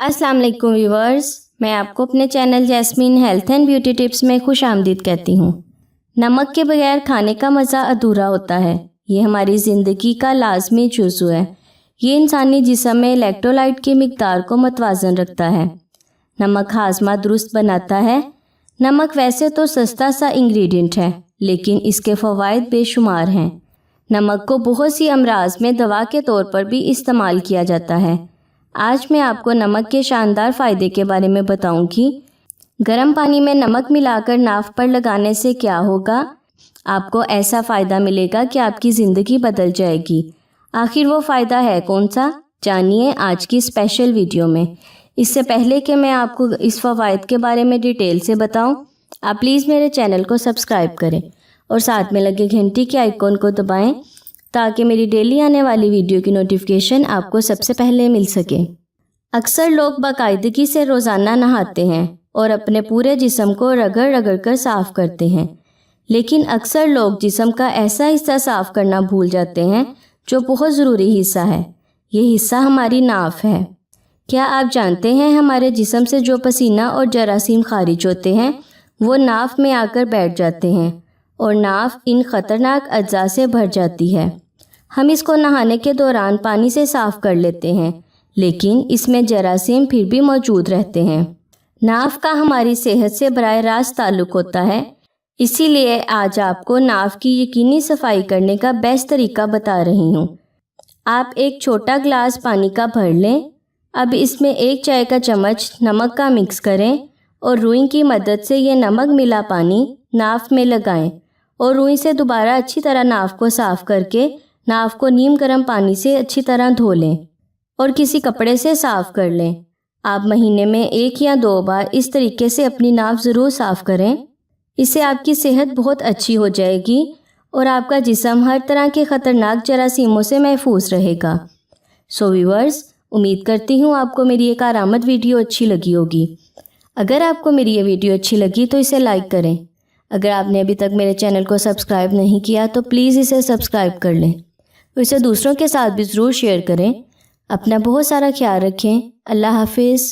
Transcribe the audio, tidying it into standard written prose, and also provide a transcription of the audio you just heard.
अस्सलाम वालेकुम व्यूवर्स, मैं आपको अपने channel jasmine health and beauty tips में खुश आमदीद कहती हूँ। नमक के बगैर खाने का मज़ा अधूरा होता है। ये हमारी ज़िंदगी का लाजमी जुज़्व है। ये इंसानी जिस्म में इलेक्ट्रोलाइट की मिक़दार को मतवाज़न रखता है। नमक हाज़मा दुरुस्त बनाता है। नमक वैसे तो सस्ता सा इंग्रेडिएंट है, लेकिन इसके फ़वाइद बेशुमार हैं। नमक को बहुत सी अमराज में दवा के तौर पर भी इस्तेमाल किया जाता है। आज मैं आपको नमक के शानदार फ़ायदे के बारे में बताऊंगी। गर्म पानी में नमक मिलाकर नाक पर लगाने से क्या होगा? आपको ऐसा फ़ायदा मिलेगा कि आपकी ज़िंदगी बदल जाएगी। आखिर वो फ़ायदा है कौन सा? जानिए आज की स्पेशल वीडियो में। इससे पहले कि मैं आपको इस फ़वाइद के बारे में डिटेल से बताऊं, आप प्लीज़ मेरे चैनल को सब्सक्राइब करें और साथ में लगे घंटी के आइकॉन को दबाएं ताकि मेरी डेली आने वाली वीडियो की नोटिफिकेशन आपको सबसे पहले मिल सके। अक्सर लोग बाकायदगी से रोज़ाना नहाते हैं और अपने पूरे जिस्म को रगड़ रगड़ कर साफ़ करते हैं, लेकिन अक्सर लोग जिस्म का ऐसा हिस्सा साफ़ करना भूल जाते हैं जो बहुत ज़रूरी हिस्सा है। ये हिस्सा हमारी नाफ है। क्या आप जानते हैं हमारे जिस्म से जो पसीना और जरासीम खारिज होते हैं वो नाफ में आकर बैठ जाते हैं और नाफ इन ख़तरनाक अज्जा से भर जाती है। हम इसको नहाने के दौरान पानी से साफ़ कर लेते हैं, लेकिन इसमें जरासीम फिर भी मौजूद रहते हैं। नाफ का हमारी सेहत से बराह रास्त ताल्लुक़ होता है, इसीलिए आज आपको नाफ की यकीनी सफाई करने का बेस्ट तरीका बता रही हूँ। आप एक छोटा गिलास पानी का भर लें। अब इसमें 1 चाय का चम्मच नमक का मिक्स करें और रुई की मदद से ये नमक मिला पानी नाफ में लगाएं और रुई से दोबारा अच्छी तरह नाफ को साफ़ करके नाफ को नीम गर्म पानी से अच्छी तरह धो लें और किसी कपड़े से साफ़ कर लें। आप महीने में 1 या 2 बार इस तरीके से अपनी नाफ ज़रूर साफ़ करें। इससे आपकी सेहत बहुत अच्छी हो जाएगी और आपका जिस्म हर तरह के ख़तरनाक जरासीमों से महफूज रहेगा। सो व्यूअर्स, उम्मीद करती हूँ आपको मेरी ये कारआमद वीडियो अच्छी लगी होगी। अगर आपको मेरी ये वीडियो अच्छी लगी तो इसे लाइक करें। अगर आपने अभी तक मेरे चैनल को सब्सक्राइब नहीं किया तो प्लीज़ इसे सब्सक्राइब कर लें और इसे दूसरों के साथ भी ज़रूर शेयर करें। अपना बहुत सारा ख्याल रखें। अल्लाह हाफिज़।